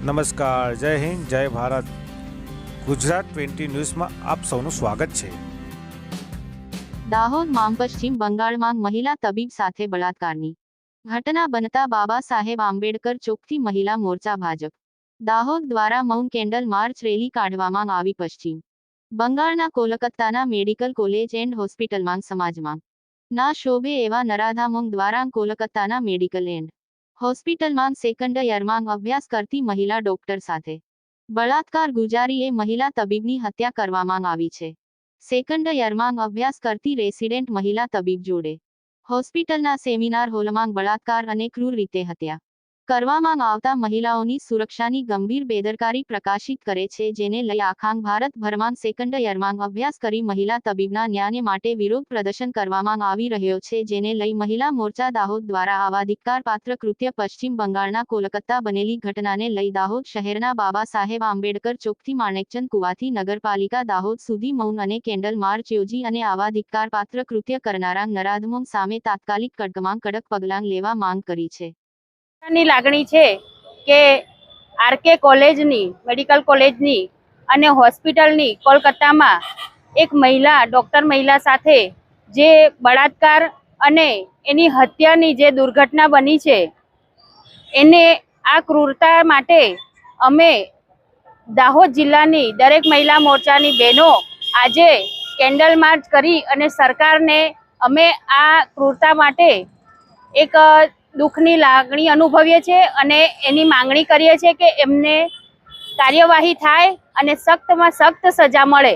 નમસ્કાર, જય હિન્દ, જય ભારત. ગુજરાત 20 ન્યૂઝમાં આપ સૌનું સ્વાગત છે. દાહોદમાં પશ્ચિમ બંગાળમાં મહિલા તબીબ સાથે બળાત્કારની ઘટના બનતા બાબા સાહેબ આંબેડકર ચોકથી મહિલા મોરચા ભાજપ દાહોદ દ્વારા મૌન કેન્ડલ માર્ચ રેલી કાઢવામાં આવી. પશ્ચિમ બંગાળના કોલકાતાના મેડિકલ કોલેજ એન્ડ હોસ્પિટલમાં સમાજમાં ના શોભે એવા નરાધામોંગ દ્વારા કોલકાતાના મેડિકલ એન્ડ હોસ્પિટલમાં સેકન્ડ યરમાં અભ્યાસ કરતી મહિલા ડોક્ટર સાથે બળાત્કાર ગુજારીએ મહિલા તબીબની હત્યા કરવામાં આવી છે. સેકન્ડ યરમાં અભ્યાસ કરતી રેસિડેન્ટ મહિલા તબીબ જોડે હોસ્પિટલના સેમિનાર હોલમાં બળાત્કાર અને ક્રૂર રીતે હત્યા કરવામાં આવતા મહિલાઓની સુરક્ષાની ગંભીર બેદરકારી પ્રકાશિત કરે છે, જેને લઈ આખા ભારતભરમાં સેકન્ડ યરમાં અભ્યાસ કરી મહિલા તબીબના ન્યાય માટે વિરોધ પ્રદર્શન કરવામાં આવી રહ્યો છે, જેને લઈ મહિલા મોરચા દાહોદ દ્વારા આવા ધિક્કારપાત્ર કૃત્ય પશ્ચિમ બંગાળના કોલકાતા બનેલી ઘટનાને લઈ દાહોદ શહેરના બાબા સાહેબ આંબેડકર ચોકથી માણેકચંદ કુવાથી નગરપાલિકા દાહોદ સુધી મૌન અને કેન્ડલ માર્ચ યોજી અને આવા ધિક્કારપાત્ર કૃત્ય કરનારા નરાધમો સામે તાત્કાલિક કડકમાં કડક પગલાં લેવા માંગ કરી છે. ની લાગણી છે કે આરકે કોલેજની મેડિકલ કોલેજની અને હોસ્પિટલની કોલકાતામાં એક મહિલા ડૉક્ટર મહિલા સાથે જે બળાત્કાર અને એની હત્યાની જે દુર્ઘટના બની છે, એને આ ક્રૂરતા માટે અમે દાહોદ જિલ્લાની દરેક મહિલા મોરચાની બહેનો આજે કેન્ડલ માર્ચ કરી અને સરકારને અમે આ ક્રૂરતા માટે એક દુઃખની લાગણી અનુભવીએ છીએ અને એની માંગણી કરીએ છીએ કે એમને કાર્યવાહી થાય અને સખ્તમાં સખ્ત સજા મળે.